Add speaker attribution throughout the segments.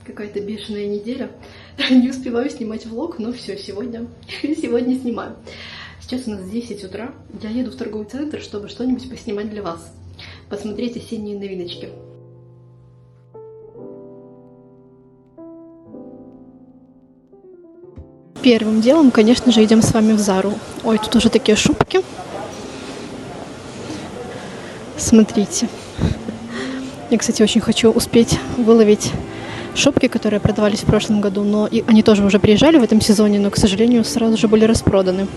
Speaker 1: Какая-то бешеная неделя. Не успеваю снимать влог, но все, сегодня снимаю. Сейчас у нас 10 утра. Я еду в торговый центр, чтобы что-нибудь поснимать для вас. Посмотреть осенние новиночки. Первым делом, конечно же, идем с вами в Зару. Ой, тут уже такие шубки. Смотрите. Я, кстати, очень хочу успеть выловить шубки, которые продавались в прошлом году, но и они тоже уже приезжали в этом сезоне, но, к сожалению, сразу же были распроданы.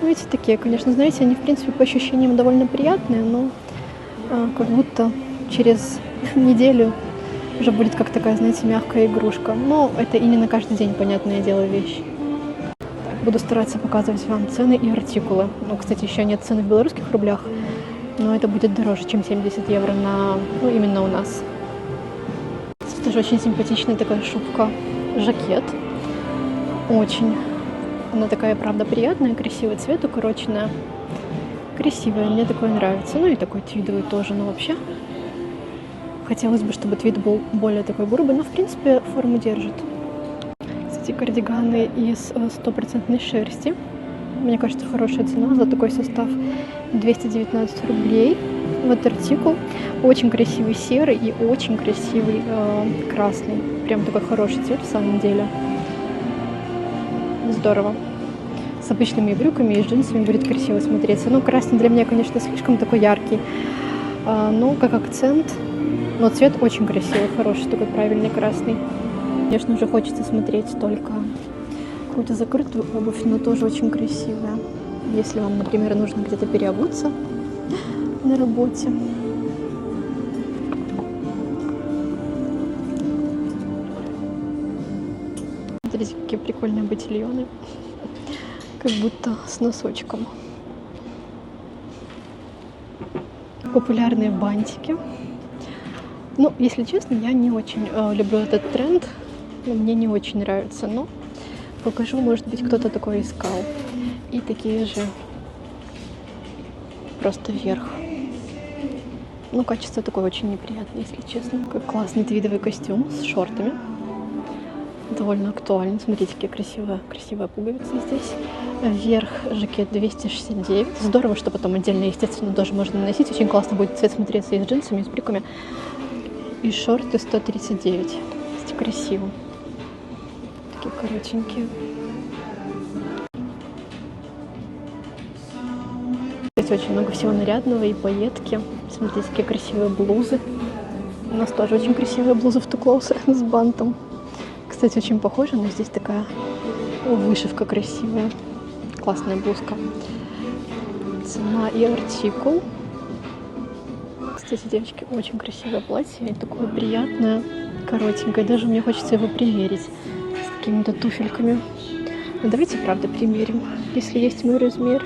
Speaker 1: Ну, эти такие, конечно, знаете, они, в принципе, по ощущениям довольно приятные, но как будто через неделю уже будет как такая, знаете, мягкая игрушка. Но это и не на каждый день, понятное дело, вещь. Буду стараться показывать вам цены и артикулы. Ну, кстати, еще нет цены в белорусских рублях, но это будет дороже, чем 70 евро именно у нас. Тоже очень симпатичная такая шубка, жакет. Очень. Она такая, правда, приятная, красивый цвет, укороченная. Красивая, мне такое нравится. Ну и такой твидовый тоже, но вообще хотелось бы, чтобы твид был более такой грубый, но в принципе форму держит. Кстати, кардиганы из 100% шерсти. Мне кажется, хорошая цена за такой состав. 219 рублей. Вот артикул. Очень красивый серый и очень красивый красный. Прям такой хороший цвет в самом деле. Здорово. С обычными брюками и с джинсами будет красиво смотреться. Ну, красный для меня, конечно, слишком такой яркий. Но как акцент. Но цвет очень красивый, хороший, такой правильный красный. Конечно, уже хочется смотреть только какую-то закрытую обувь, но тоже очень красивая. Если вам, например, нужно где-то переобуться на работе. Смотрите, какие прикольные ботильоны. Как будто с носочком. Популярные бантики. Ну, если честно, я не очень люблю этот тренд. Мне не очень нравится, но покажу, может быть, кто-то такое искал. И такие же просто вверх. Ну, качество такое очень неприятное, если честно. Какой классный твидовый костюм с шортами. Довольно актуально. Смотрите, какие красивые пуговицы здесь. Вверх жакет 269. Здорово, что потом отдельно, естественно, тоже можно носить. Очень классно будет цвет смотреться и с джинсами, и с брюками. И шорты 139. Кстати, красиво. Такие коротенькие. Здесь очень много всего нарядного и пайетки. Смотрите, какие красивые блузы. У нас тоже очень красивые блузы в Too Close с бантом. Кстати, очень похоже, но здесь такая вышивка красивая. Классная блузка. Цена и артикул. Кстати, девочки, очень красивое платье. И такое приятное, коротенькое. Даже мне хочется его примерить с какими-то туфельками. Ну, давайте, правда, примерим, если есть мой размер.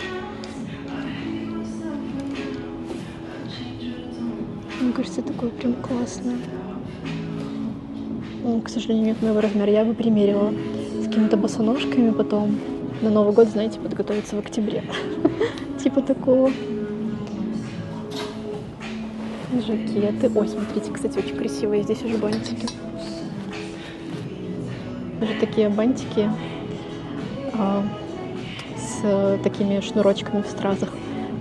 Speaker 1: Мне кажется, такое прям классное. Ну, к сожалению, нет моего размера. Я бы примерила с какими-то босоножками потом на Новый год, знаете, подготовиться в октябре. Типа такого. Жакеты. Ой, смотрите, кстати, очень красивые здесь уже бантики. Даже такие бантики с такими шнурочками в стразах.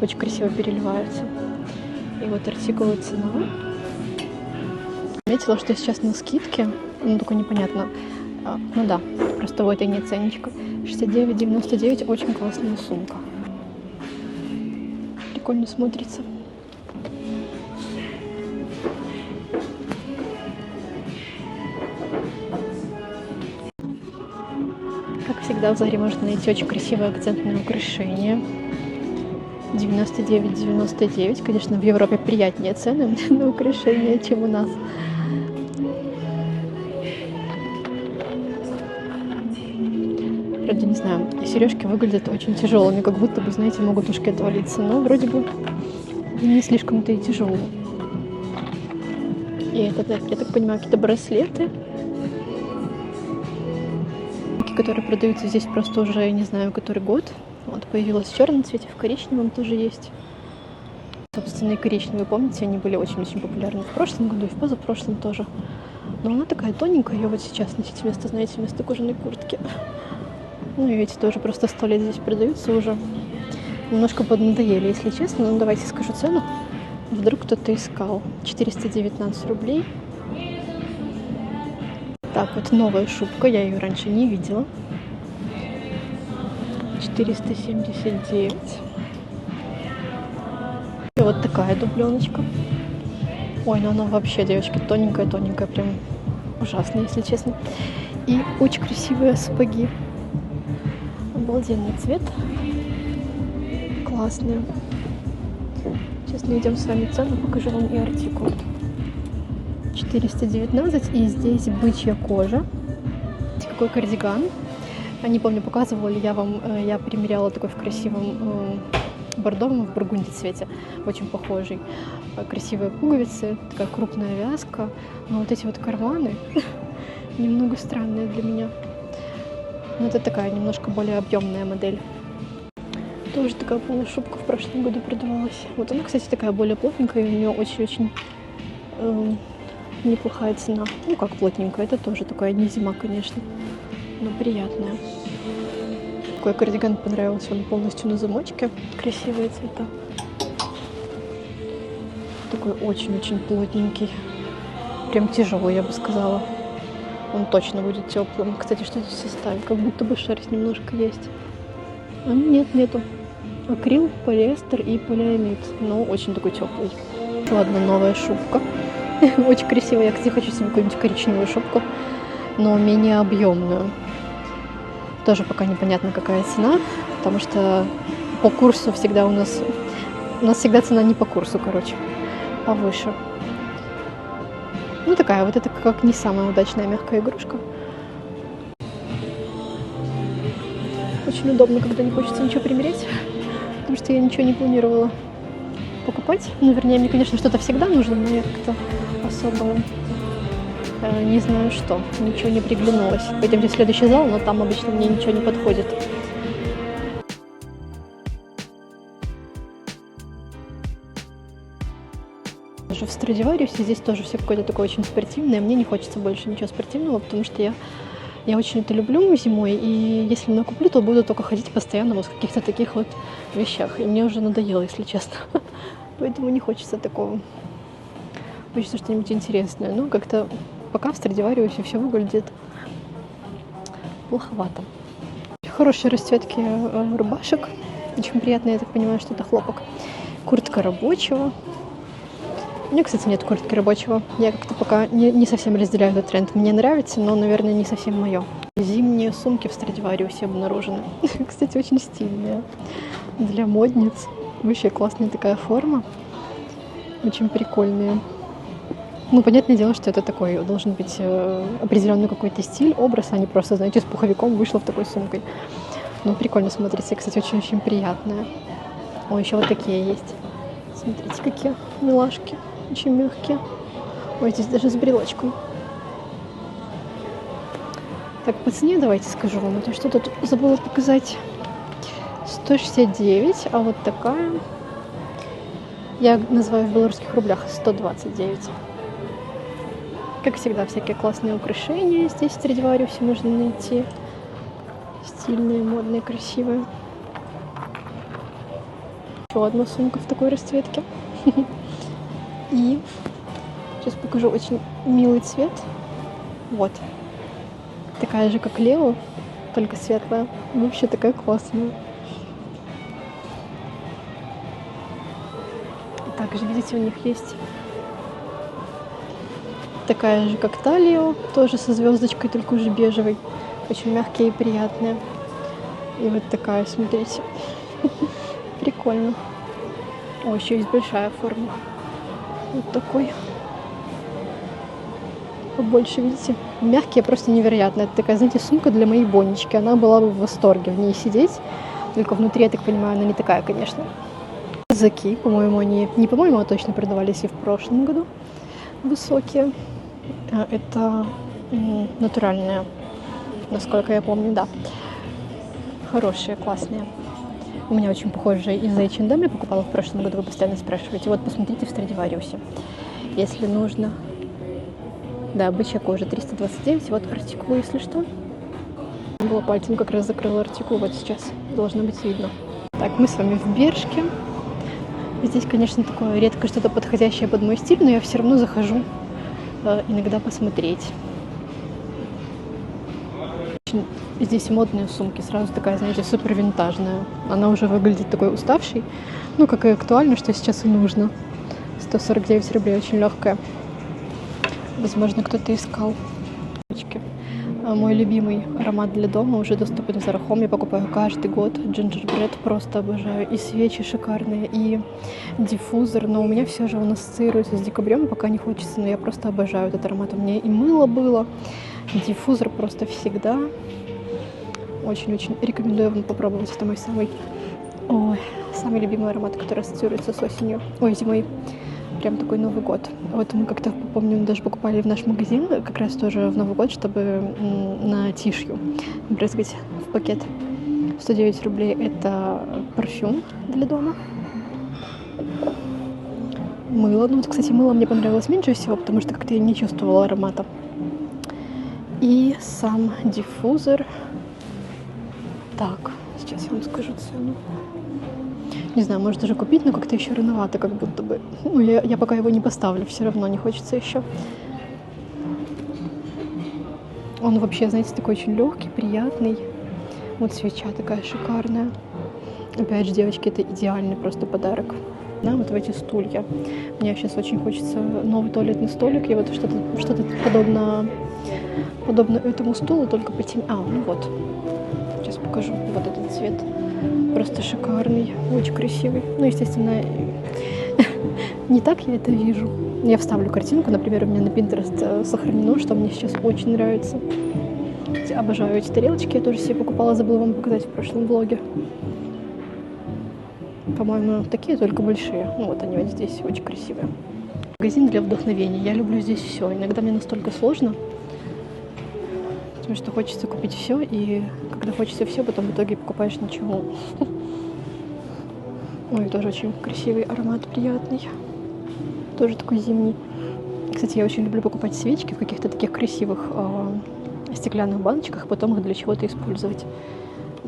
Speaker 1: Очень красиво переливаются. И вот артикул и цена. Заметила, что сейчас на скидке, ну, только непонятно. Ну да, просто в этой нет ценничка. 69,99, очень классная сумка. Прикольно смотрится. Как всегда, в Заре можно найти очень красивые акцентные украшения. 99,99. Конечно, в Европе приятнее цены на украшения, чем у нас. Правда, не знаю, сережки выглядят очень тяжелыми, как будто бы, знаете, могут ушки отвалиться. Но вроде бы не слишком-то и тяжелые. И это, я так понимаю, какие-то браслеты. которые продаются здесь просто уже, я не знаю, который год. Вот появилась в черном цвете, в коричневом тоже есть. Собственно, и коричневые, помните, они были очень-очень популярны в прошлом году и в позапрошлом тоже. Но она такая тоненькая, ее вот сейчас носить вместо, знаете, вместо кожаной куртки. Ну и эти тоже просто 100 лет здесь продаются уже. Немножко поднадоели, если честно. Ну давайте скажу цену. Вдруг кто-то искал. 419 рублей. Так, вот новая шубка, я ее раньше не видела. 479. И вот такая дубленочка. Ой, ну она вообще, девочки, тоненькая-тоненькая, прям ужасно, если честно. И очень красивые сапоги. Обалденный цвет. Классные. Сейчас найдем с вами цену, покажу вам и артикул. 419, и здесь бычья кожа. Какой кардиган. Не помню, показывала ли я вам, я примеряла такой в красивом бордовом, в бургунди цвете, очень похожий. Красивые пуговицы, такая крупная вязка, но вот эти вот карманы немного странные для меня. Но это такая немножко более объемная модель. Тоже такая полушубка в прошлом году продавалась. Вот она, кстати, такая более плотненькая, и у нее очень-очень неплохая цена. Ну как плотненькая, это тоже такая не зима, конечно, но приятная. Такой кардиган понравился, он полностью на замочке. Красивые цвета. Такой очень-очень плотненький. Прям тяжелый, я бы сказала. Он точно будет теплым. Кстати, что здесь в составе? Как будто бы шерсть немножко есть. А нет, нету. Акрил, полиэстер и полиамид. Но очень такой теплый. Еще одна новая шубка. Очень красивая. Я, кстати, хочу себе какую-нибудь коричневую шубку, но менее объемную. Тоже пока непонятно, какая цена, потому что по курсу всегда у нас всегда цена не по курсу, короче, повыше. Ну такая вот, это как не самая удачная мягкая игрушка. Очень удобно, когда не хочется ничего примерять, потому что я ничего не планировала покупать. Ну, вернее, мне, конечно, что-то всегда нужно, но я как-то особо не знаю что, ничего не приглянулось. Пойдемте в следующий зал, но там обычно мне ничего не подходит. Даже в Страдивариусе здесь тоже все какое-то такое очень спортивное. Мне не хочется больше ничего спортивного, потому что я очень это люблю зимой, и если накуплю, то буду только ходить постоянно вот в каких-то таких вот вещах. И мне уже надоело, если честно. Поэтому не хочется такого. Хочется что-нибудь интересное. Ну, как-то пока в Страдивариусе все выглядит плоховато. Хорошие расцветки рубашек. Очень приятно, я так понимаю, что это хлопок. Куртка рабочего. У меня, кстати, нет куртки рабочего. Я как-то пока не совсем разделяю этот тренд. Мне нравится, но, наверное, не совсем мое. Зимние сумки в Страдивариусе обнаружены. Кстати, очень стильные. Для модниц. Вообще классная такая форма. Очень прикольные. Ну, понятное дело, что это такой должен быть определенный какой-то стиль, образ, а не просто, знаете, с пуховиком вышла в такой сумкой. Ну, прикольно смотрится. Кстати, очень-очень приятная. О, еще вот такие есть. Смотрите, какие милашки. Очень мягкие. Ой, здесь даже с брелочком. Так, по цене давайте скажу вам. Это что тут забыла показать. 169, а вот такая, я называю в белорусских рублях, 129. Как всегда, всякие классные украшения здесь в Страдивариусе можно найти. Стильные, модные, красивые. Еще одна сумка в такой расцветке. И сейчас покажу очень милый цвет. Вот. Такая же, как Лео, только светлая. Вообще такая классная. Также, видите, у них есть такая же, как Талио, тоже со звездочкой, только уже бежевой. Очень мягкие и приятные. И вот такая, смотрите. Прикольно. О, еще есть большая форма. Вот такой. Побольше, видите? Мягкие, просто невероятно. Это такая, знаете, сумка для моей Бонечки. Она была бы в восторге в ней сидеть. Только внутри, я так понимаю, она не такая, конечно. Казаки, по-моему, они... Не по-моему, а точно продавались и в прошлом году. Высокие. Это натуральная насколько я помню, да. Хорошие, классные. У меня очень похожие из H&M я покупала в прошлом году, вы постоянно спрашиваете. Вот посмотрите в Страдивариусе. Если нужно... Да, бычья кожа 329, вот артикул, если что. Было пальцем как раз закрыла артикул, вот сейчас должно быть видно. Так, мы с вами в Бершке. Здесь, конечно, такое редко что-то подходящее под мой стиль, но я все равно захожу иногда посмотреть. Очень здесь модные сумки, сразу такая, знаете, супер винтажная. Она уже выглядит такой уставшей, ну, как и актуально, что сейчас и нужно. 149 рублей, очень легкая. Возможно, кто-то искал. Мой любимый аромат для дома уже доступен в Zara Home. Я покупаю каждый год. Gingerbread просто обожаю. И свечи шикарные, и диффузор. Но у меня все же он ассоциируется с декабрем, пока не хочется. Но я просто обожаю этот аромат. У меня и мыло было, диффузор просто всегда. Очень-очень рекомендую вам попробовать. Это мой самый любимый аромат, который ассоциируется с осенью. Ой, зимой. Прям такой Новый год. Вот мы как-то, помню, даже покупали в наш магазин, как раз тоже в Новый год, чтобы на тишью брызгать в пакет. 109 рублей это парфюм для дома. Мыло. Ну вот, кстати, мыло мне понравилось меньше всего, потому что как-то я не чувствовала аромата. И сам диффузор. Так, сейчас я вам скажу цену. Не знаю, может даже купить, но как-то еще рановато, как будто бы. Ну, я пока его не поставлю, все равно не хочется еще. Он вообще, знаете, такой очень легкий, приятный. Вот свеча такая шикарная. Опять же, девочки, это идеальный просто подарок. Да, вот в эти стулья. Мне сейчас очень хочется новый туалетный столик. И вот что-то подобно этому стулу, только по теме. Ну вот. Сейчас покажу. Вот этот цвет. Просто шикарный, очень красивый. Ну, естественно, не так я это вижу. Я вставлю картинку, например, у меня на Pinterest сохранено, что мне сейчас очень нравится. Обожаю эти тарелочки, я тоже себе покупала, забыла вам показать в прошлом влоге. По-моему, такие, только большие. Ну, вот они вот здесь, очень красивые. Магазин для вдохновения. Я люблю здесь все. Иногда мне настолько сложно, потому что хочется купить все, и когда хочется все, потом в итоге покупаешь ничего. Ой, тоже очень красивый аромат, приятный. Тоже такой зимний. Кстати, я очень люблю покупать свечки в каких-то таких красивых стеклянных баночках, потом их для чего-то использовать.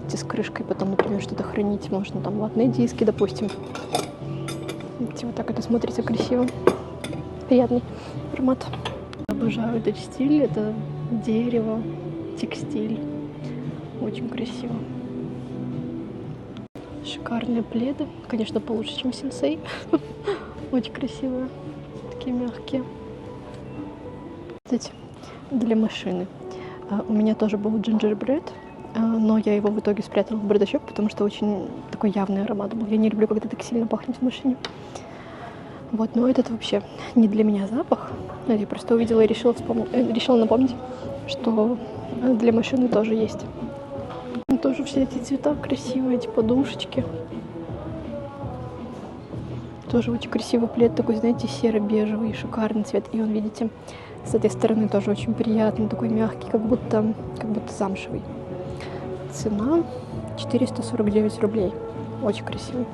Speaker 1: Эти с крышкой, потом, например, что-то хранить. Можно там ватные диски, допустим. Видите, вот так это смотрится красиво. Приятный аромат. Обожаю этот стиль, это дерево, текстиль. Очень красиво. Шикарные пледы. Конечно, получше, чем Сенсей. Очень красивые. Такие мягкие. Кстати, для машины. У меня тоже был Gingerbread, но я его в итоге спрятала в бардачок, потому что очень такой явный аромат был. Я не люблю, когда так сильно пахнет в машине. Вот, но этот вообще не для меня запах. Я просто увидела и решила напомнить, что для машины тоже есть. Тоже все эти цвета красивые, эти подушечки. Тоже очень красивый плед, такой, знаете, серо-бежевый, шикарный цвет. И он, видите, с этой стороны тоже очень приятный, такой мягкий, как будто замшевый. Цена 449 рублей. Очень красивый.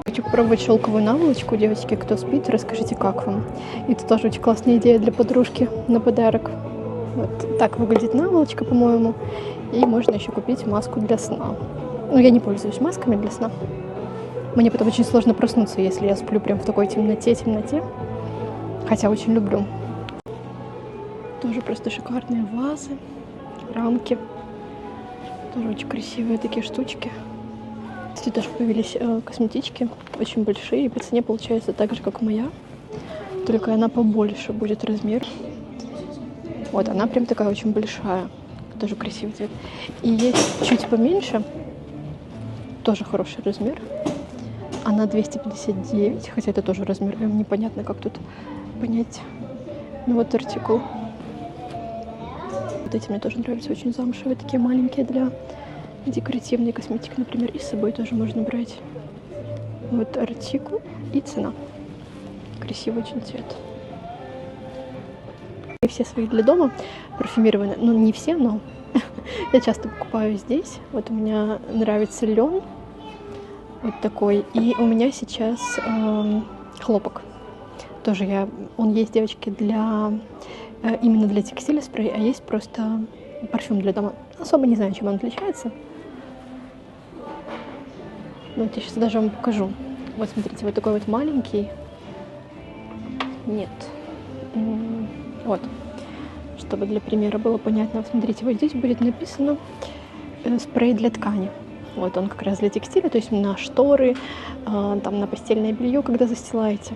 Speaker 1: Хочу попробовать шелковую наволочку. Девочки, кто спит, расскажите, как вам. Это тоже очень классная идея для подружки на подарок. Вот так выглядит наволочка, по-моему. И можно еще купить маску для сна. Ну, я не пользуюсь масками для сна. Мне потом очень сложно проснуться, если я сплю прям в такой темноте. Хотя очень люблю. Тоже просто шикарные вазы, рамки. Тоже очень красивые такие штучки. Кстати, тоже появились косметички, очень большие. И по цене получается так же, как моя. Только она побольше будет размер. Вот, она прям такая очень большая. Тоже красивый цвет. И есть чуть поменьше. Тоже хороший размер. Она 259, хотя это тоже размер М. Непонятно, как тут понять. Ну вот артикул. Вот эти мне тоже нравятся, очень замшевые, такие маленькие для декоративной косметики, например. И с собой тоже можно брать. Вот артикул и цена. Красивый очень цвет. И все свои для дома парфюмированные. Ну, не все, но Я часто покупаю здесь. Вот у меня нравится лен, вот такой. И у меня сейчас хлопок. Тоже он есть, девочки, именно для текстиля спрей, а есть просто парфюм для дома. Особо не знаю, чем он отличается. Ну, вот я сейчас даже вам покажу. Вот смотрите, вот такой вот маленький. Нет. Вот. Чтобы для примера было понятно. Вот смотрите, вот здесь будет написано спрей для ткани. Вот он как раз для текстиля, то есть на шторы, там на постельное белье, когда застилаете.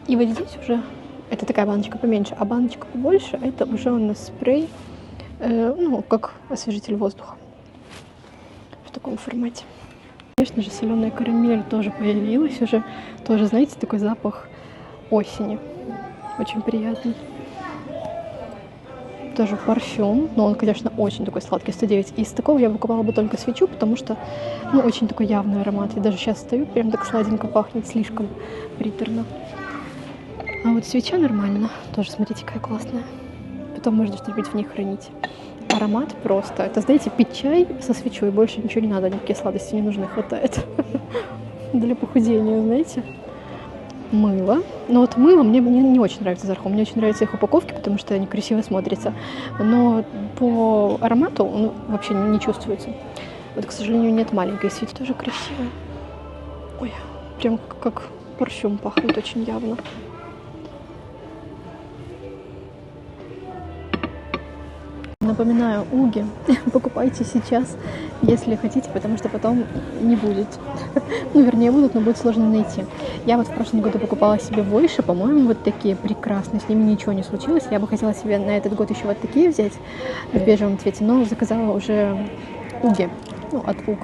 Speaker 1: И вот здесь уже, это такая баночка поменьше, а баночка побольше, это уже у нас спрей, ну, как освежитель воздуха. В таком формате. Конечно же, соленая карамель тоже появилась уже. Тоже, знаете, такой запах осени. Очень приятный. Тоже парфюм, но он, конечно, очень такой сладкий, 109. Из такого я покупала бы только свечу, потому что, ну, очень такой явный аромат. Я даже сейчас стою, прям так сладенько пахнет, слишком приторно. А вот свеча нормально. Тоже, смотрите, какая классная. Потом можно что-нибудь в ней хранить. Аромат просто. Это, знаете, пить чай со свечой, больше ничего не надо, никакие сладости не нужны, хватает. Для похудения, знаете. Мыло. Но вот мыло мне не очень нравится Зархом. Мне очень нравятся их упаковки, потому что они красиво смотрятся. Но по аромату он вообще не чувствуется. Вот, к сожалению, нет маленькой свечи. Тоже красивая. Ой, прям как парфюм пахнет очень явно. Напоминаю, уги покупайте сейчас, если хотите, потому что потом не будет. Ну, вернее, будут, но будет сложно найти. Я вот в прошлом году покупала себе Войши, по-моему, вот такие прекрасные, с ними ничего не случилось. Я бы хотела себе на этот год еще вот такие взять в бежевом цвете, но заказала уже уги, ну, от уг.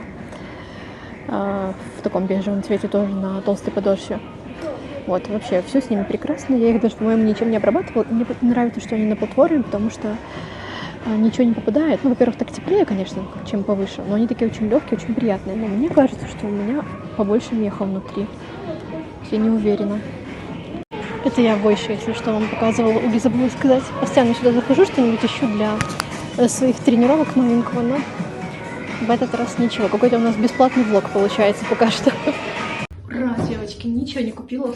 Speaker 1: В таком бежевом цвете тоже на толстой подошве. Вот, вообще, все с ними прекрасно. Я их даже, по-моему, ничем не обрабатывала. Мне нравится, что они на платформе, потому что ничего не попадает. Ну, во-первых, так теплее, конечно, чем повыше, но они такие очень легкие, очень приятные. Но мне кажется, что у меня побольше меха внутри. Я не уверена. Это я больше, если что, вам показывала. Уги, забыла сказать. Постоянно сюда захожу, что-нибудь ищу для своих тренировок новенького, но в этот раз ничего. Какой-то у нас бесплатный влог получается пока что. Ура, девочки, ничего не купила.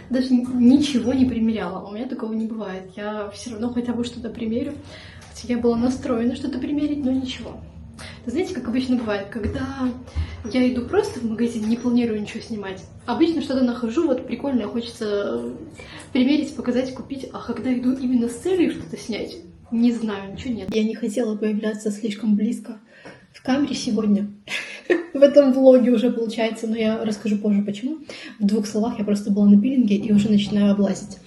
Speaker 1: Даже ничего не примеряла. У меня такого не бывает. Я все равно хотя бы что-то примерю. Я была настроена что-то примерить, но ничего. Знаете, как обычно бывает, когда я иду просто в магазин, не планирую ничего снимать, обычно что-то нахожу, вот прикольное, хочется примерить, показать, купить, а когда иду именно с целью что-то снять, не знаю, ничего нет. Я не хотела появляться слишком близко в камере сегодня. В этом влоге уже получается, но я расскажу позже почему. В 2 словах, я просто была на пилинге и уже начинаю облазить.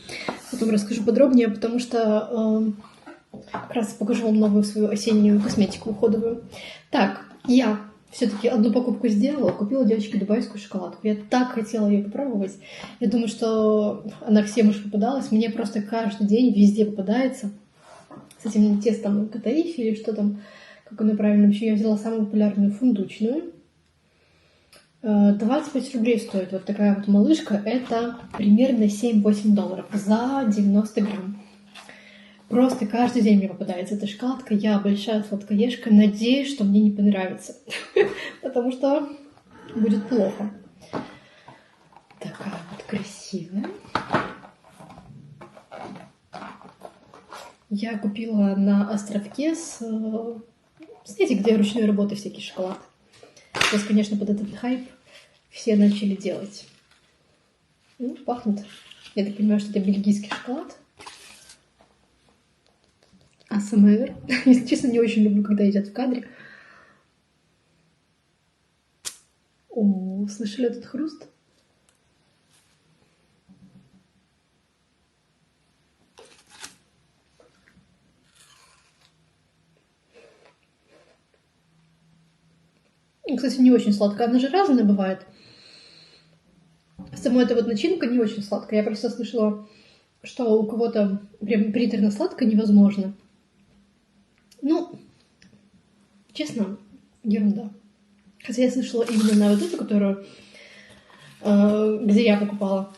Speaker 1: Потом расскажу подробнее, потому что как раз покажу вам новую свою осеннюю косметику уходовую. Так, я все-таки одну покупку сделала, купила девочке дубайскую шоколадку. Я так хотела ее попробовать. Я думаю, что она всем уж попадалась. Мне просто каждый день везде попадается. С этим тестом катаифи или что там, как оно правильно. Вообще я взяла самую популярную фундучную. 25 рублей стоит вот такая вот малышка. Это примерно $7-8 за 90 грамм. Просто каждый день мне попадается эта шоколадка. Я большая сладкоежка. Надеюсь, что мне не понравится. Потому что будет плохо. Такая вот красивая. Я купила на островке знаете, где ручной работы всякий шоколад. Сейчас, конечно, под этот хайп все начали делать. Ну, пахнет. Я так понимаю, что это бельгийский шоколад. АСМР. Если честно, не очень люблю, когда едят в кадре. О, слышали этот хруст? Кстати, не очень сладкая. Она же разная бывает. Сама эта вот начинка не очень сладкая. Я просто слышала, что у кого-то прям приторно-сладкое невозможно. Ну, честно, ерунда. Хотя я слышала именно на вот эту, которую, где я покупала,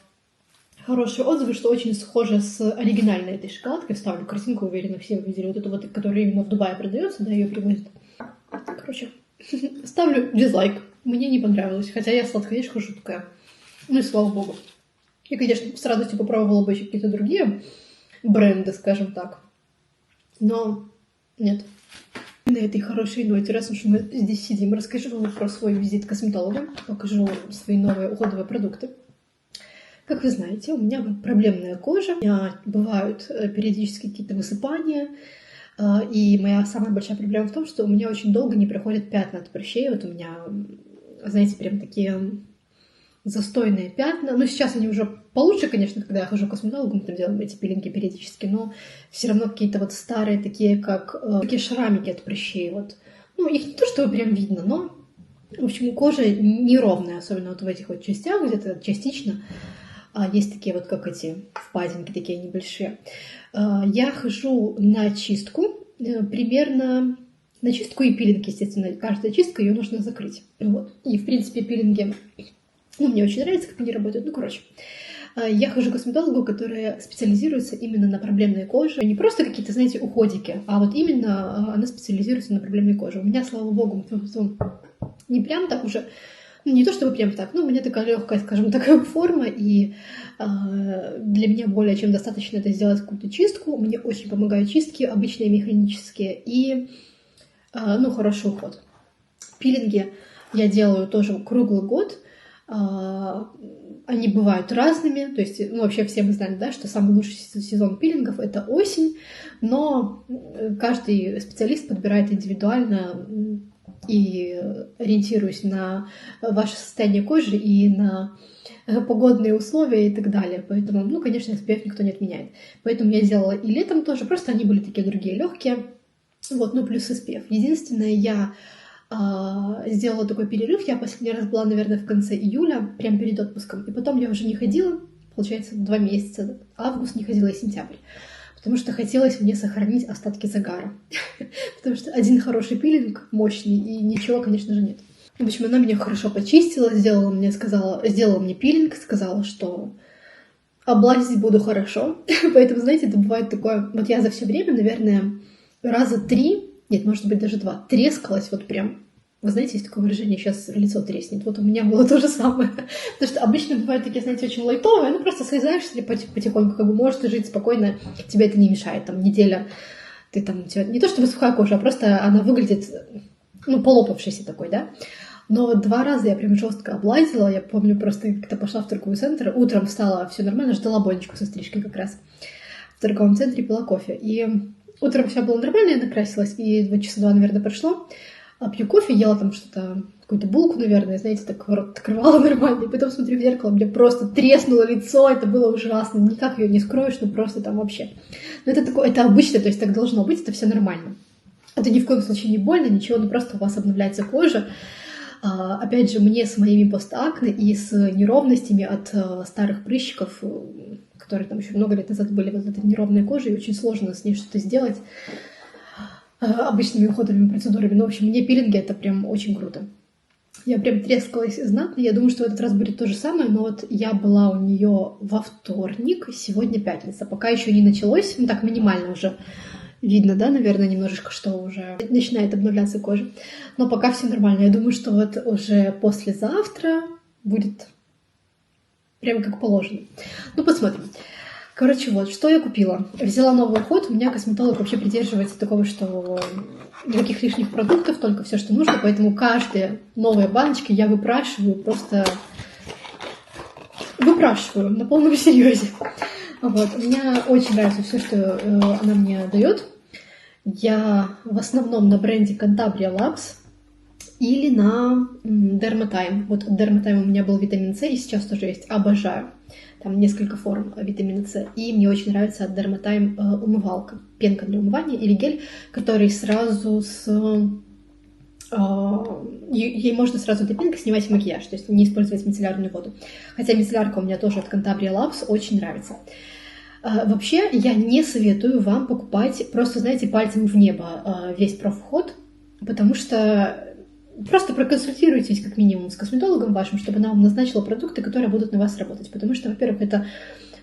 Speaker 1: хорошие отзывы, что очень схоже с оригинальной этой шоколадкой. Вставлю картинку, уверена, все вы видели. Вот эту вот, которая именно в Дубае продается, да, ее привозят. Короче, ставлю дизлайк. Мне не понравилось, хотя я сладкоежка жуткая. Ну и слава богу. Я, конечно, с радостью попробовала бы еще какие-то другие бренды, скажем так. Но нет. На этой хорошей ноте, раз уж мы здесь сидим, расскажу вам про свой визит к косметологу, покажу свои новые уходовые продукты. Как вы знаете, у меня проблемная кожа, у меня бывают периодически какие-то высыпания, и моя самая большая проблема в том, что у меня очень долго не проходят пятна от прыщей. Вот у меня, знаете, прям такие застойные пятна. Ну, сейчас они уже получше, конечно, когда я хожу к косметологу, мы там делаем эти пилинги периодически, но все равно какие-то вот старые такие, как такие шрамики от прыщей. Вот. Ну, их не то, что прям видно, но, в общем, кожа неровная, особенно вот в этих вот частях, где-то частично. Есть такие вот, как эти впадинки такие небольшие. Я хожу на чистку, примерно на чистку и пилинг, естественно. Каждая чистка, ее нужно закрыть. Вот. И, в принципе, пилинги, ну, мне очень нравится, как они работают. Ну, короче, я хожу к косметологу, которая специализируется именно на проблемной коже. Не просто какие-то, знаете, уходики, а вот именно она специализируется на проблемной коже. У меня, слава богу, не прям так уже, не то чтобы прям так, но у меня такая легкая, скажем, такая форма, и для меня более чем достаточно это сделать какую-то чистку. Мне очень помогают чистки, обычные механические, и, ну, хороший уход. Пилинги я делаю тоже круглый год. Они бывают разными, то есть, ну, вообще все мы знаем, да, что самый лучший сезон пилингов — это осень, но каждый специалист подбирает индивидуально и ориентируясь на ваше состояние кожи и на погодные условия и так далее. Поэтому, ну, конечно, SPF никто не отменяет. Поэтому я делала и летом тоже, просто они были такие другие, легкие. Вот, ну, плюс SPF. Единственное, я сделала такой перерыв. Я последний раз была, наверное, в конце июля, прямо перед отпуском. И потом я уже не ходила, получается, 2 месяца. Август не ходила и сентябрь. Потому что хотелось мне сохранить остатки загара. Потому что один хороший пилинг, мощный, и ничего, конечно же, нет. В общем, она меня хорошо почистила, сделала мне пилинг, сказала, что облазить буду хорошо. Поэтому, знаете, это бывает такое... Вот я за все время, наверное, раза 3, нет, может быть, даже 2, трескалась вот прям. Вы знаете, есть такое выражение, сейчас лицо треснет. Вот у меня было то же самое. Потому что обычно бывают такие, знаете, очень лайтовые, ну просто слезаешься потихоньку, как бы можешь жить спокойно, тебе это не мешает. Там неделя, ты там, не то чтобы сухая кожа, а просто она выглядит, ну, полопавшейся такой, да. Но вот 2 раза я прям жестко облазила. Я помню, просто как-то пошла в торговый центр, утром встала, все нормально, ждала Бонечку со стрижкой как раз. В торговом центре пила кофе. И утром все было нормально, я накрасилась, и 2 часа 2, наверное, прошло. Пью кофе, ела там что-то, какую-то булку, наверное, знаете, так рот открывала нормально. И потом смотрю в зеркало, мне просто треснуло лицо, это было ужасно. Никак ее не скроешь, ну просто там вообще. Но это такое, это обычно, то есть так должно быть, это все нормально. Это ни в коем случае не больно, ничего, ну просто у вас обновляется кожа. Опять же, мне с моими постакне и с неровностями от старых прыщиков, которые там еще много лет назад были, вот этой неровной кожей, очень сложно с ней что-то сделать обычными уходовыми процедурами. Но, в общем, мне пилинги — это прям очень круто. Я прям трескалась знатно. Я думаю, что в этот раз будет то же самое, но вот я была у нее во вторник, сегодня пятница. Пока еще не началось, ну так минимально уже видно, да, наверное, немножечко, что уже начинает обновляться кожа. Но пока все нормально. Я думаю, что вот уже послезавтра будет прям как положено. Ну, посмотрим. Короче, вот, что я купила. Взяла новый уход. У меня косметолог вообще придерживается такого, что никаких лишних продуктов, только все, что нужно. Поэтому каждые новые баночки я выпрашиваю, просто выпрашиваю на полном серьезе. Вот. Мне очень нравится все, что она мне дает. Я в основном на бренде Cantabria Labs или на Dermatime. Вот от Dermatime у меня был витамин С, и сейчас тоже есть. Обожаю. Там несколько форм витамина С. И мне очень нравится от Dermatime умывалка. Пенка для умывания или гель, который сразу с... Ей можно сразу этой пенкой снимать макияж, то есть не использовать мицеллярную воду. Хотя мицеллярка у меня тоже от Cantabria Labs очень нравится. Вообще, я не советую вам покупать просто, знаете, пальцем в небо весь профход, потому что просто проконсультируйтесь как минимум с косметологом вашим, чтобы она вам назначила продукты, которые будут на вас работать. Потому что, во-первых, это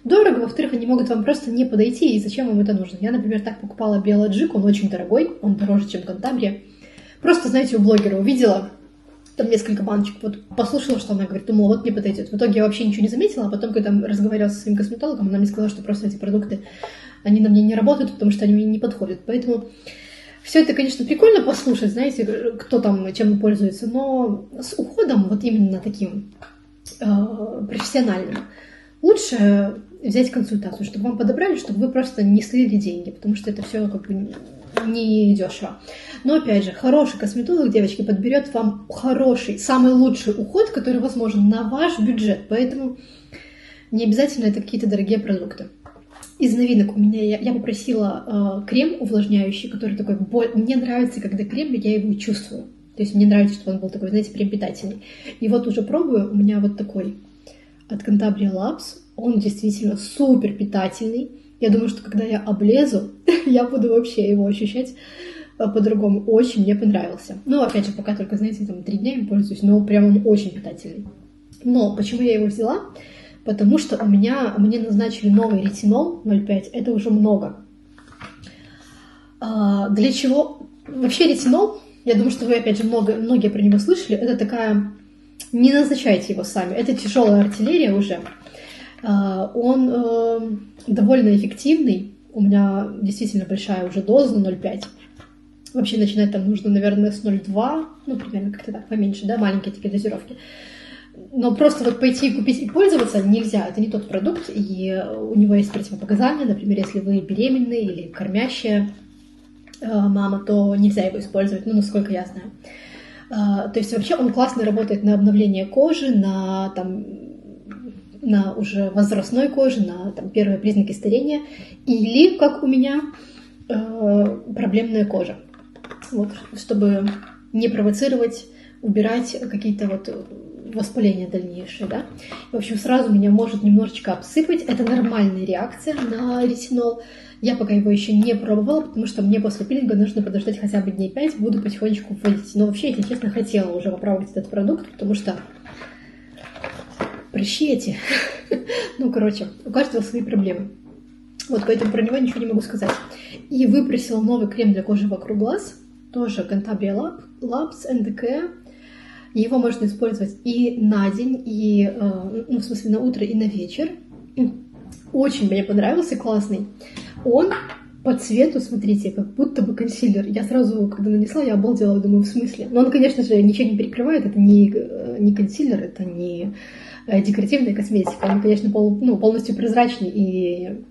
Speaker 1: дорого, во-вторых, они могут вам просто не подойти, и зачем вам это нужно. Я, например, так покупала Биоложик, он очень дорогой, он дороже, чем Кантабрия. Просто, знаете, у блогера увидела, там несколько баночек, вот послушала, что она говорит, думала, вот мне подойдет. В итоге я вообще ничего не заметила, а потом, когда разговаривала со своим косметологом, она мне сказала, что просто эти продукты, они на мне не работают, потому что они мне не подходят. Поэтому все это, конечно, прикольно послушать, знаете, кто там чем пользуется, но с уходом, вот именно таким профессиональным, лучше взять консультацию, чтобы вам подобрали, чтобы вы просто не слили деньги, потому что это все как бы не дешево. Но опять же, хороший косметолог, девочки, подберет вам хороший, самый лучший уход, который возможен на ваш бюджет. Поэтому не обязательно это какие-то дорогие продукты. Из новинок у меня я попросила крем увлажняющий, который такой... Мне нравится, когда крем, я его чувствую. То есть мне нравится, чтобы он был такой, знаете, прям питательный. И вот уже пробую, у меня вот такой от Cantabria Labs. Он действительно супер питательный. Я думаю, что когда я облезу, я буду вообще его ощущать по-другому. Очень мне понравился. Ну, опять же, пока только, знаете, там 3 дня им пользуюсь, но прям он очень питательный. Но почему я его взяла? Потому что мне назначили новый ретинол 0,5. Это уже много. Для чего? Вообще ретинол, я думаю, что вы, опять же, многие про него слышали. Это такая... Не назначайте его сами. Это тяжелая артиллерия уже. Он довольно эффективный. У меня действительно большая уже доза 0,5. Вообще начинать там нужно, наверное, с 0,2. Ну, примерно как-то так, поменьше, да, маленькие такие дозировки. Но просто вот пойти купить и пользоваться нельзя. Это не тот продукт, и у него есть противопоказания. Например, если вы беременный или кормящая мама, то нельзя его использовать, ну, насколько я знаю. То есть вообще он классно работает на обновление кожи, на уже возрастной коже, на там, первые признаки старения, или, как у меня, проблемная кожа. Вот, чтобы не провоцировать, убирать какие-то вот воспаления дальнейшие, да. В общем, сразу меня может немножечко обсыпать. Это нормальная реакция на ретинол. Я пока его еще не пробовала, потому что мне после пилинга нужно подождать хотя бы дней 5, буду потихонечку вводить. Но вообще, если честно, хотела уже попробовать этот продукт, потому что прыщи эти. Ну, короче, у каждого свои проблемы. Вот, поэтому про него ничего не могу сказать. И выпросила новый крем для кожи вокруг глаз. Тоже Cantabria Labs NDK. Его можно использовать и на день, и, ну, в смысле, на утро, и на вечер. Очень мне понравился, классный. Он по цвету, смотрите, как будто бы консилер. Я сразу, когда нанесла, я обалдела, думаю, в смысле? Но он, конечно же, ничего не перекрывает, это не консилер, это не декоративная косметика. Он, конечно, полностью прозрачный, и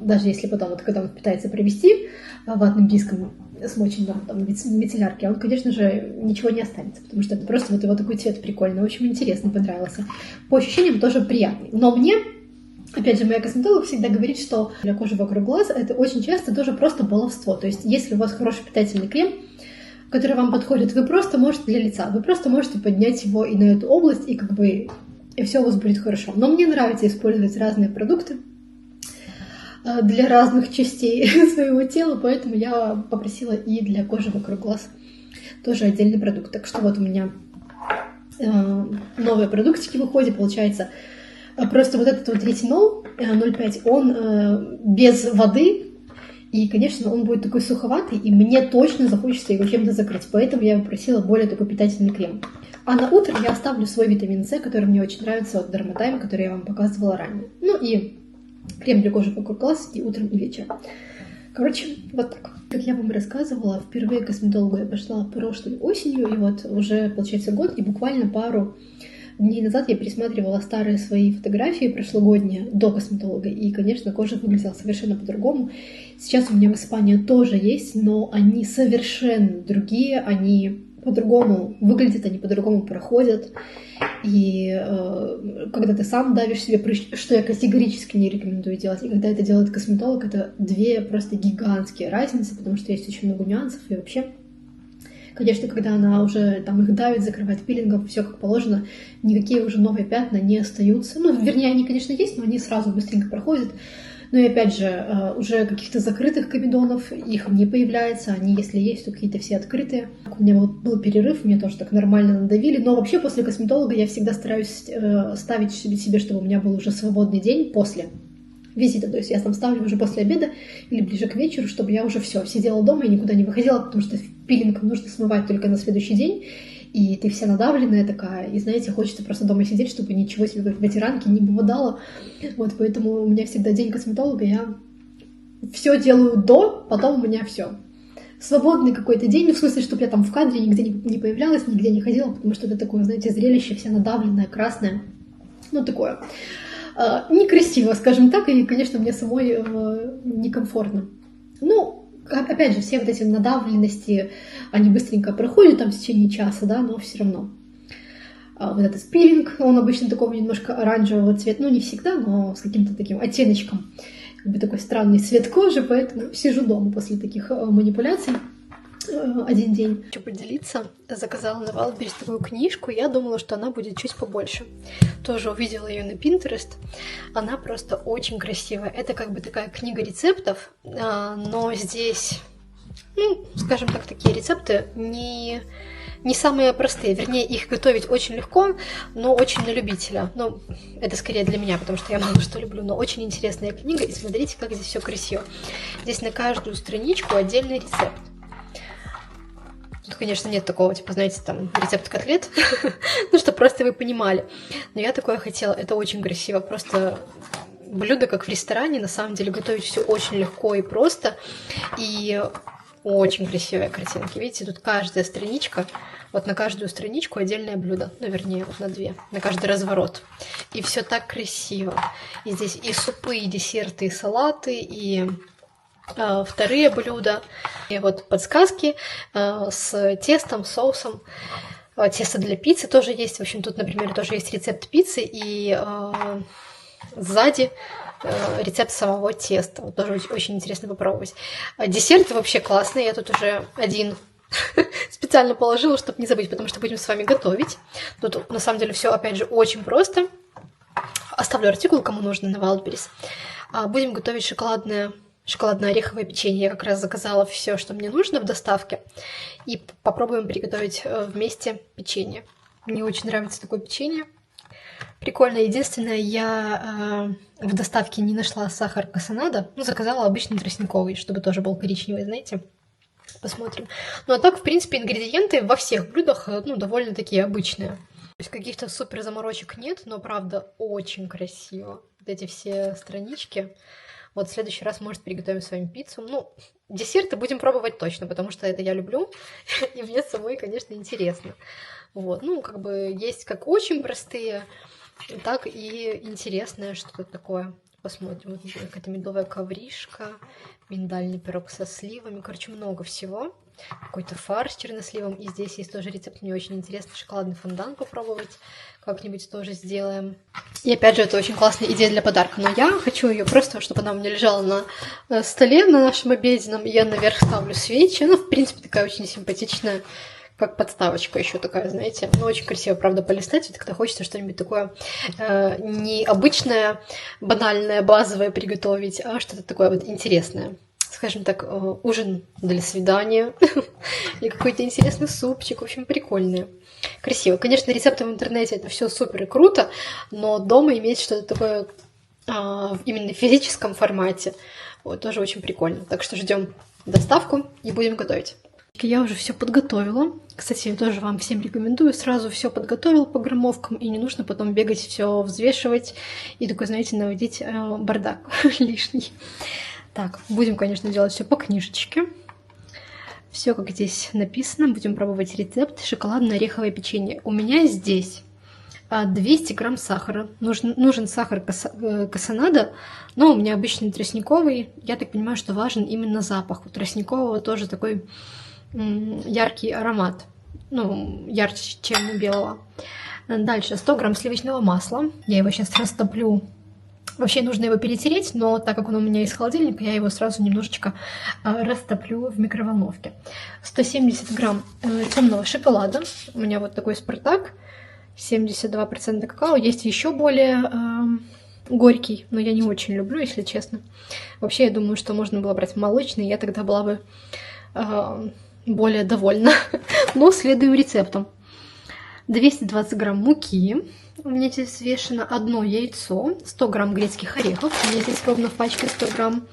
Speaker 1: даже если потом, вот, когда он пытается провести ватным диском, смоченным там, в мицеллярке, он, конечно же, ничего не останется, потому что это просто вот его такой цвет прикольный, очень интересный, понравился. По ощущениям тоже приятный. Но мне, опять же, моя косметолог всегда говорит, что для кожи вокруг глаз это очень часто тоже просто баловство. То есть, если у вас хороший питательный крем, который вам подходит, вы просто можете для лица, вы просто можете поднять его и на эту область, и как бы и все у вас будет хорошо. Но мне нравится использовать разные продукты для разных частей своего тела, поэтому я попросила и для кожи вокруг глаз тоже отдельный продукт. Так что вот у меня новые продуктики выходят, получается. Просто вот этот вот ретинол 0,5, он без воды, и, конечно, он будет такой суховатый, и мне точно захочется его чем-то закрыть, поэтому я попросила более такой питательный крем. А на утро я оставлю свой витамин С, который мне очень нравится от Dermatime, который я вам показывала ранее. Ну и крем для кожи вокруг глаз и утром, и вечером. Короче, вот так. Как я вам рассказывала, впервые к косметологу я пошла прошлой осенью, и вот уже, получается, год, и буквально пару дней назад я пересматривала старые свои фотографии прошлогодние до косметолога, и, конечно, кожа выглядела совершенно по-другому. Сейчас у меня высыпания тоже есть, но они совершенно другие, они по-другому выглядят, они по-другому проходят. И когда ты сам давишь себе прыщ, что я категорически не рекомендую делать, и когда это делает косметолог, это две просто гигантские разницы, потому что есть очень много нюансов, и вообще, конечно, когда она уже там их давит, закрывает пилингом, все как положено, никакие уже новые пятна не остаются. Ну, вернее, они, конечно, есть, но они сразу быстренько проходят. Ну и опять же, уже каких-то закрытых комедонов, их не появляется, они, если есть, то какие-то все открытые. У меня вот был перерыв, мне тоже так нормально надавили, но вообще после косметолога я всегда стараюсь ставить себе, чтобы у меня был уже свободный день после визита. То есть я там ставлю уже после обеда или ближе к вечеру, чтобы я уже все сидела дома и никуда не выходила, потому что пилинг нужно смывать только на следующий день. И ты вся надавленная такая, и, знаете, хочется просто дома сидеть, чтобы ничего себе как ветеранки не попадало. Вот, поэтому у меня всегда день косметолога, я все делаю до, потом у меня все. Свободный какой-то день, ну, в смысле, чтобы я там в кадре нигде не появлялась, нигде не ходила, потому что это такое, знаете, зрелище, вся надавленная, красная. Ну, такое. Некрасиво, скажем так, и, конечно, мне самой некомфортно. Ну, опять же, все вот эти надавленности, они быстренько проходят там в течение часа, да, но все равно. Вот этот пилинг, он обычно такого немножко оранжевого цвета, ну, не всегда, но с каким-то таким оттеночком. Как бы такой странный цвет кожи, поэтому сижу дома после таких манипуляций один день. Хочу поделиться. Заказала на Wildberries такую книжку, я думала, что она будет чуть побольше. Тоже увидела ее на Pinterest. Она просто очень красивая. Это как бы такая книга рецептов, но здесь, ну, скажем так, такие рецепты не самые простые. Вернее, их готовить очень легко, но очень на любителя. Ну, это скорее для меня, потому что я мало что люблю. Но очень интересная книга, и смотрите, как здесь все красиво. Здесь на каждую страничку отдельный рецепт. Тут, конечно, нет такого, типа, знаете, там, рецепт котлет, ну, что просто вы понимали. Но я такое хотела, это очень красиво, просто блюдо, как в ресторане, на самом деле готовить все очень легко и просто, и очень красивые картинки. Видите, тут каждая страничка, вот на каждую страничку отдельное блюдо, ну, вернее, вот на две, на каждый разворот. И все так красиво. И здесь и супы, и десерты, и салаты, и вторые блюда. И вот подсказки с тестом, соусом. Тесто для пиццы тоже есть. В общем, тут, например, тоже есть рецепт пиццы, и сзади рецепт самого теста. Вот тоже очень интересно попробовать. Десерты вообще классные. Я тут уже один специально положила, чтобы не забыть, потому что будем с вами готовить. Тут, на самом деле, все, опять же, очень просто. Оставлю артикул, кому нужно, на Wildberries. Будем готовить шоколадно-ореховое печенье. Я как раз заказала все, что мне нужно в доставке. И попробуем приготовить вместе печенье. Мне очень нравится такое печенье. Прикольно. Единственное, я в доставке не нашла сахар кассонада. Ну, заказала обычный тростниковый, чтобы тоже был коричневый, знаете. Посмотрим. Ну, а так, в принципе, ингредиенты во всех блюдах, ну, довольно такие обычные. То есть каких-то супер заморочек нет, но, правда, очень красиво. Вот эти все странички. Вот в следующий раз, может, приготовим с вами пиццу. Ну, десерты будем пробовать точно, потому что это я люблю, и мне самой, конечно, интересно. Вот, ну, как бы есть как очень простые, так и интересное что-то такое. Посмотрим. Вот какая-то медовая ковришка, миндальный пирог со сливами. Короче, много всего. Какой-то фарш черносливом. И здесь есть тоже рецепт, мне очень интересно, шоколадный фондан попробовать. Как-нибудь тоже сделаем. И опять же, это очень классная идея для подарка. Но я хочу ее просто, чтобы она у меня лежала на столе на нашем обеденном. Я наверх ставлю свечи. Она, в принципе, такая очень симпатичная, как подставочка еще такая, знаете. Ну, очень красиво, правда, полистать. Вот когда хочется что-нибудь такое необычное, банальное, базовое приготовить, а что-то такое вот интересное. Скажем так, ужин для свидания. Или какой-то интересный супчик. В общем, прикольные. Красиво. Конечно, рецепты в интернете это все супер и круто, но дома иметь что-то такое именно в физическом формате, вот, тоже очень прикольно. Так что ждем доставку и будем готовить. Я уже все подготовила. Кстати, я тоже вам всем рекомендую. Сразу все подготовила по граммовкам, и не нужно потом бегать, все взвешивать и такой, знаете, наводить бардак лишний. Так, будем, конечно, делать все по книжечке. Все, как здесь написано. Будем пробовать рецепт шоколадно-ореховое печенье. У меня здесь 200 грамм сахара. Нужен сахар кассонада, но у меня обычный тростниковый. Я так понимаю, что важен именно запах. У тростникового тоже такой яркий аромат. Ну, ярче, чем у белого. Дальше 100 грамм сливочного масла. Я его сейчас растоплю. Вообще нужно его перетереть, но так как он у меня из холодильника, я его сразу немножечко растоплю в микроволновке. 170 грамм темного шоколада. У меня вот такой Спартак. 72% какао. Есть еще более горький, но я не очень люблю, если честно. Вообще, я думаю, что можно было брать молочный, я тогда была бы более довольна. Но следую рецептам. 220 грамм муки. У меня здесь взвешено одно яйцо, 100 грамм грецких орехов. У меня здесь ровно в пачке 100 грамм.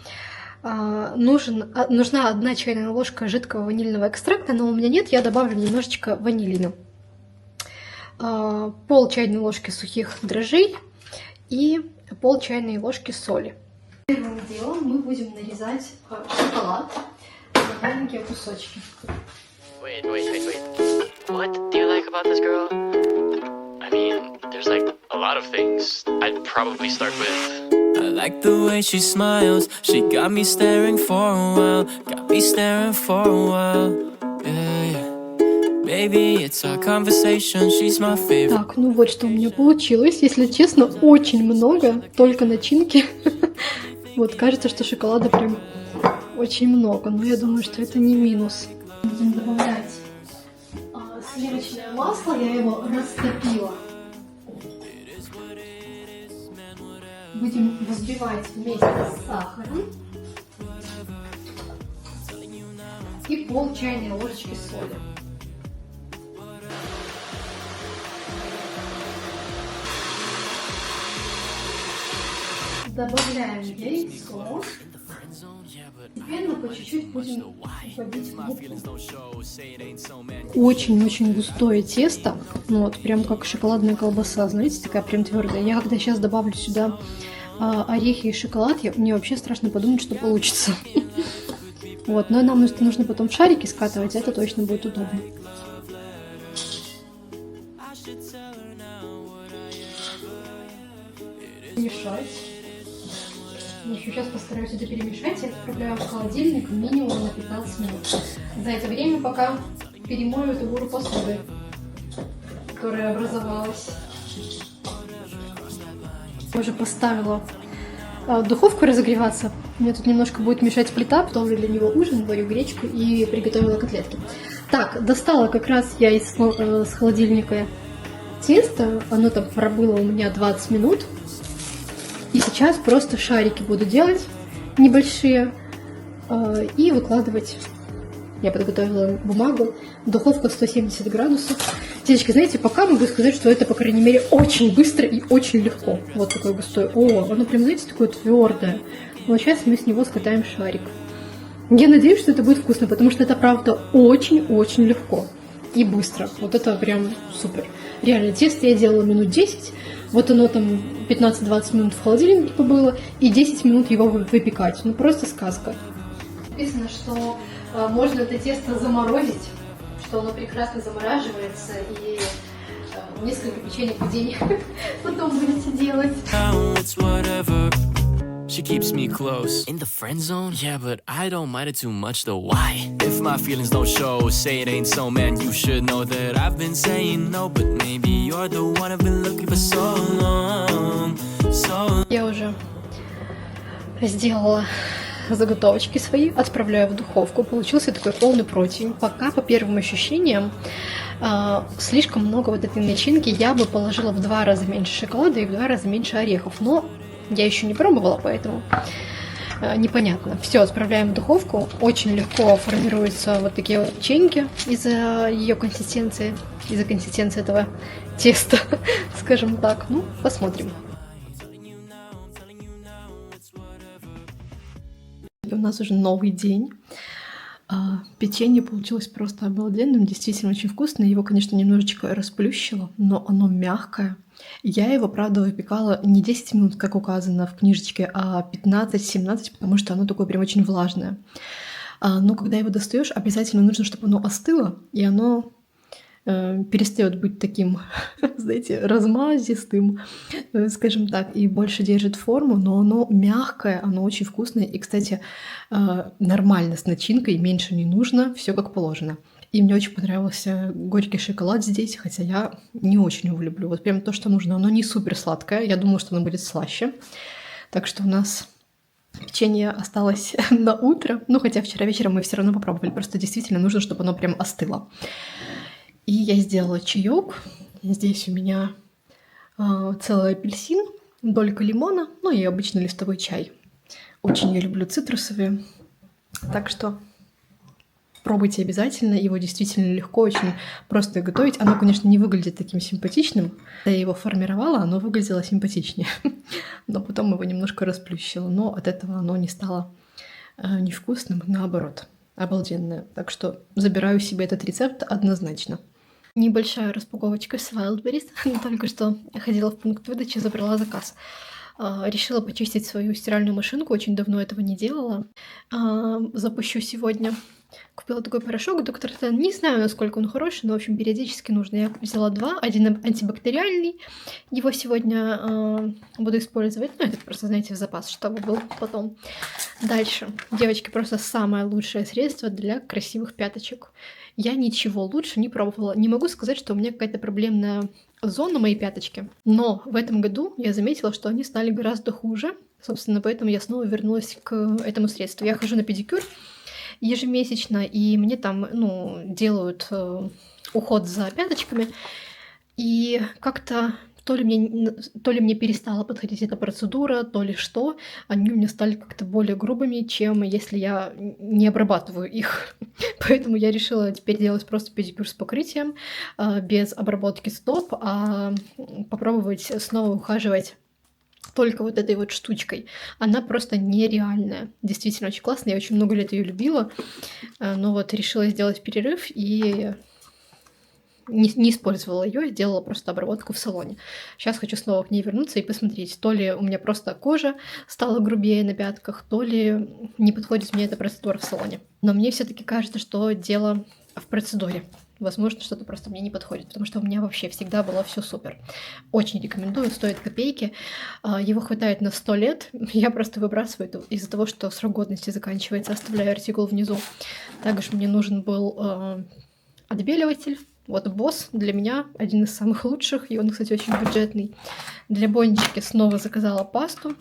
Speaker 1: Нужна 1 чайная ложка жидкого ванильного экстракта, но у меня нет, я добавлю немножечко ванилина. Пол чайной ложки сухих дрожжей и пол чайной ложки соли. Первым делом мы будем нарезать шоколад на маленькие кусочки.
Speaker 2: Wait. What do you like about this girl? I mean, there's like a lot of things. I'd probably start with... I like the way she smiles. She got me staring for a while. Got me staring for a while. Yeah. Baby, it's our conversation. She's my favorite.
Speaker 1: Так, ну вот что у меня получилось. Если честно, очень много, только начинки. Вот, кажется, что шоколада прям очень много, но я думаю, что это не минус. Будем добавлять сливочное масло, я его растопила. Будем взбивать вместе с сахаром и пол чайной ложечки соли. Добавляем яйцо. Теперь мы по чуть-чуть будем вводить муку. Очень-очень густое тесто. Вот, прям как шоколадная колбаса, знаете, такая прям твердая. Я когда сейчас добавлю сюда орехи и шоколад, мне вообще страшно подумать, что получится. Вот, но нам нужно потом в шарики скатывать, это точно будет удобно. Мешать. Сейчас постараюсь это перемешать и отправляю в холодильник минимум на 15 минут. За это время пока перемою эту гору посуды, которая образовалась. Я уже поставила духовку разогреваться. Мне тут немножко будет мешать плита, потом для него ужин, варю гречку и приготовила котлетки. Так, достала как раз я с холодильника тесто. Оно там пробыло у меня 20 минут. И сейчас просто шарики буду делать небольшие и выкладывать. Я подготовила бумагу. Духовка 170 градусов. Девочки, знаете, пока могу сказать, что это, по крайней мере, очень быстро и очень легко. Вот такой густой. О, оно прям, знаете, такое твердое. Вот сейчас мы с него скатаем шарик. Я надеюсь, что это будет вкусно, потому что это, правда, очень-очень легко и быстро. Вот это прям супер. Реально, тесто я делала минут 10. Вот оно там 15-20 минут в холодильнике побыло, и 10 минут его выпекать. Ну, просто сказка. Написано, что можно это тесто заморозить, что оно прекрасно замораживается, и несколько печенек в день потом будете делать.
Speaker 2: She keeps me close. In the friend zone? Yeah, but I don't mind it too much though. Why? If my feelings don't show, say it ain't so, man, you should know that I've been saying no, but maybe you're the one I've been looking for so long.
Speaker 1: Я уже сделала заготовочки свои, отправляю в духовку. Получился такой полный противень. Пока по первым ощущениям слишком много вот этой начинки. Я бы положила в 2 раза меньше шоколада и в 2 раза меньше орехов. Но я еще не пробовала, поэтому непонятно. Все, отправляем в духовку. Очень легко формируются вот такие вот печеньки из-за ее консистенции, из-за консистенции этого теста, скажем так. Ну, посмотрим. У нас уже новый день. Печенье получилось просто обалденным, действительно очень вкусное. Его, конечно, немножечко расплющило, но оно мягкое. Я его, правда, выпекала не 10 минут, как указано в книжечке, а 15-17, потому что оно такое прям очень влажное. Но когда его достаешь, обязательно нужно, чтобы оно остыло, и оно перестает быть таким, знаете, размазистым, скажем так, и больше держит форму, но оно мягкое, оно очень вкусное, и, кстати, нормально с начинкой, меньше не нужно, все как положено. И мне очень понравился горький шоколад здесь, хотя я не очень его люблю. Вот прям то, что нужно. Оно не супер сладкое, я думала, что оно будет слаще. Так что у нас печенье осталось на утро. Ну, хотя вчера вечером мы все равно попробовали. Просто действительно нужно, чтобы оно прям остыло. И я сделала чаек. Здесь у меня целый апельсин, долька лимона, ну и обычный листовой чай. Очень я люблю цитрусовые. Так что Попробуйте обязательно, его действительно легко, очень просто готовить. Оно, конечно, не выглядит таким симпатичным. Когда я его формировала, оно выглядело симпатичнее. Но потом его немножко расплющило. Но от этого оно не стало невкусным, наоборот, обалденное. Так что забираю себе этот рецепт однозначно. Небольшая распаковочка с Wildberries. Только что ходила в пункт выдачи, забрала заказ. Решила почистить свою стиральную машинку, очень давно этого не делала. Запущу сегодня. Купила такой порошок Доктор Тен. Не знаю, насколько он хороший, но, в общем, периодически нужно. Я взяла 2. Один антибактериальный. Его сегодня буду использовать. Ну, это просто, знаете, в запас, чтобы был потом. Дальше. Девочки, просто самое лучшее средство для красивых пяточек. Я ничего лучше не пробовала. Не могу сказать, что у меня какая-то проблемная зона моей пяточки. Но в этом году я заметила, что они стали гораздо хуже. Собственно, поэтому я снова вернулась к этому средству. Я хожу на педикюр ежемесячно, и мне там, делают уход за пяточками. И как-то то ли мне перестала подходить эта процедура, то ли что, они у меня стали как-то более грубыми, чем если я не обрабатываю их. Поэтому я решила теперь делать просто педикюр с покрытием, без обработки стоп, а попробовать снова ухаживать только вот этой вот штучкой. Она просто нереальная. Действительно очень классная. Я очень много лет ее любила. Но вот решила сделать перерыв и не использовала ее, делала просто обработку в салоне. Сейчас хочу снова к ней вернуться и посмотреть, то ли у меня просто кожа стала грубее на пятках, то ли не подходит мне эта процедура в салоне. Но мне все-таки кажется, что дело в процедуре. Возможно, что-то просто мне не подходит, потому что у меня вообще всегда было все супер. Очень рекомендую, стоит копейки. Его хватает на 100 лет. Я просто выбрасываю это из-за того, что срок годности заканчивается. Оставляю артикул внизу. Также мне нужен был отбеливатель. Вот Босс для меня один из самых лучших, и он, кстати, очень бюджетный. Для Бонечки снова заказала пасту.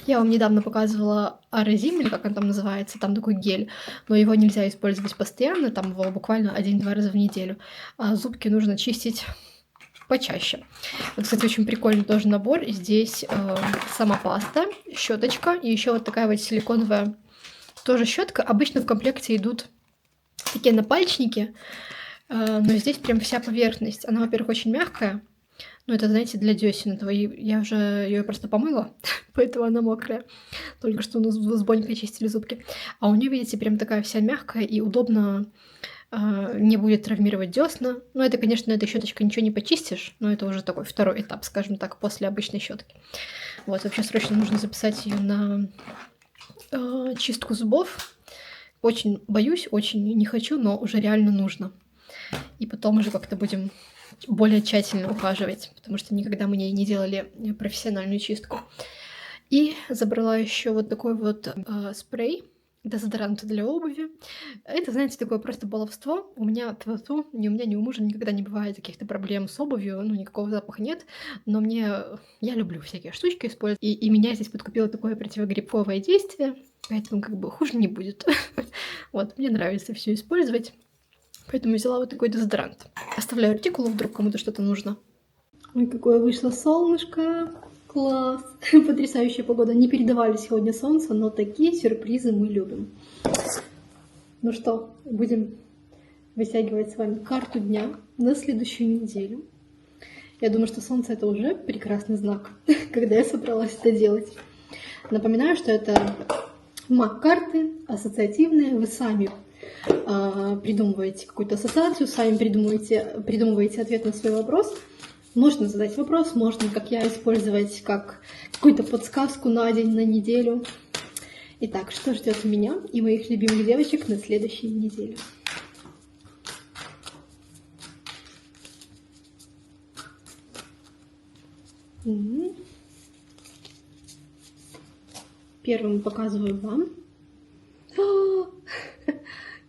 Speaker 1: Я вам недавно показывала Аразим, или как он там называется, там такой гель, но его нельзя использовать постоянно, там его буквально 1-2 раза в неделю. А зубки нужно чистить почаще. Вот, кстати, очень прикольный тоже набор. Здесь сама паста, щеточка и еще вот такая вот силиконовая тоже щетка. Обычно в комплекте идут такие напальчники, но здесь прям вся поверхность. Она, во-первых, очень мягкая. Ну, это, знаете, для десен этого. Я уже ее просто помыла, поэтому она мокрая. Только что с Бонькой чистили зубки. А у нее, видите, прям такая вся мягкая и удобно, не будет травмировать десна. Ну, это, конечно, этой щеточкой ничего не почистишь, но это уже такой второй этап, скажем так, после обычной щетки. Вот, вообще срочно нужно записать ее на чистку зубов. Очень боюсь, очень не хочу, но уже реально нужно. И потом уже как-то будем более тщательно ухаживать, потому что никогда мы не делали профессиональную чистку. И забрала еще вот такой вот спрей, дезодорант для обуви. Это, знаете, такое просто баловство. У меня, ни у меня, ни у мужа никогда не бывает каких-то проблем с обувью, никакого запаха нет, но я люблю всякие штучки использовать, и меня здесь подкупило такое противогрибковое действие, поэтому как бы хуже не будет. Вот, мне нравится все использовать. Поэтому взяла вот такой дезодорант. Оставляю артикул, вдруг кому-то что-то нужно. Ой, какое вышло солнышко. Класс. Потрясающая погода. Не передавали сегодня солнце, но такие сюрпризы мы любим. Ну что, будем вытягивать с вами карту дня на следующую неделю. Я думаю, что солнце — это уже прекрасный знак, когда я собралась это делать. Напоминаю, что это маг карты, ассоциативные. Вы сами придумываете какую-то ассоциацию, сами придумываете ответ на свой вопрос. Можно задать вопрос, можно, как я, использовать как какую-то подсказку на день, на неделю. Итак, что ждет меня и моих любимых девочек на следующей неделе? Первым показываю вам.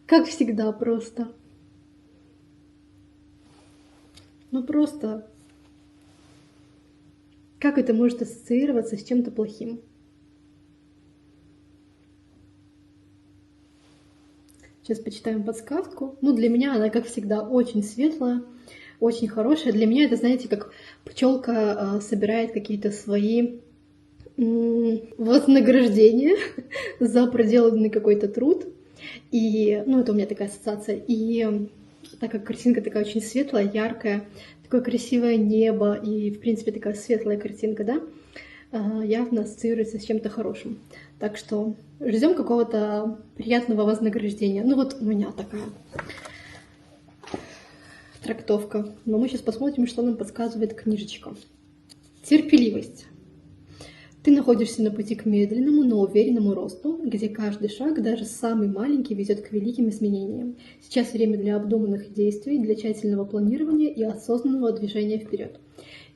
Speaker 1: Как всегда, просто. Просто. Как это может ассоциироваться с чем-то плохим? Сейчас почитаем подсказку. Для меня она, как всегда, очень светлая, очень хорошая. Для меня это, знаете, как пчелка собирает какие-то свои вознаграждения за проделанный какой-то труд. И, ну, это у меня такая ассоциация. И так как картинка такая очень светлая, яркая, такое красивое небо и, в принципе, такая светлая картинка, да, явно ассоциируется с чем-то хорошим. Так что ждем какого-то приятного вознаграждения. Ну вот у меня такая трактовка. Но мы сейчас посмотрим, что нам подсказывает книжечка. Терпеливость. Ты находишься на пути к медленному, но уверенному росту, где каждый шаг, даже самый маленький, ведет к великим изменениям. Сейчас время для обдуманных действий, для тщательного планирования и осознанного движения вперед.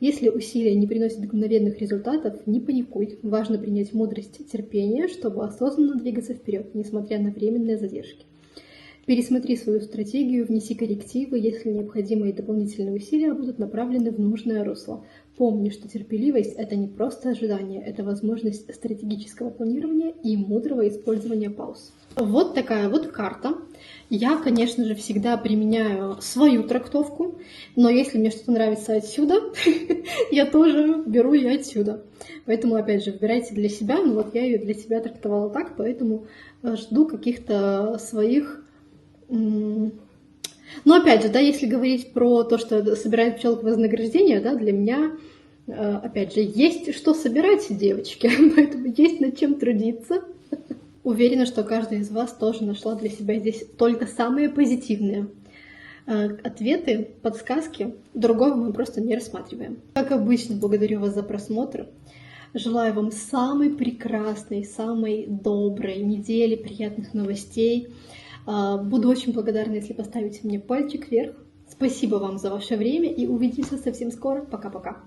Speaker 1: Если усилия не приносят мгновенных результатов, не паникуй. Важно принять мудрость и терпение, чтобы осознанно двигаться вперед, несмотря на временные задержки. Пересмотри свою стратегию, внеси коррективы, если необходимые дополнительные усилия будут направлены в нужное русло. Помни, что терпеливость — это не просто ожидание, это возможность стратегического планирования и мудрого использования пауз. Вот такая вот карта. Я, конечно же, всегда применяю свою трактовку, но если мне что-то нравится отсюда, я тоже беру и отсюда. Поэтому, опять же, выбирайте для себя. Ну вот я ее для себя трактовала так, поэтому жду каких-то своих... Но опять же, да, если говорить про то, что собирает пчелка вознаграждение, да, для меня, опять же, есть что собирать, девочки, поэтому есть над чем трудиться. Уверена, что каждая из вас тоже нашла для себя здесь только самые позитивные ответы, подсказки. Другого мы просто не рассматриваем. Как обычно, благодарю вас за просмотр. Желаю вам самой прекрасной, самой доброй недели, приятных новостей. Буду очень благодарна, если поставите мне пальчик вверх. Спасибо вам за ваше время и увидимся совсем скоро. Пока-пока.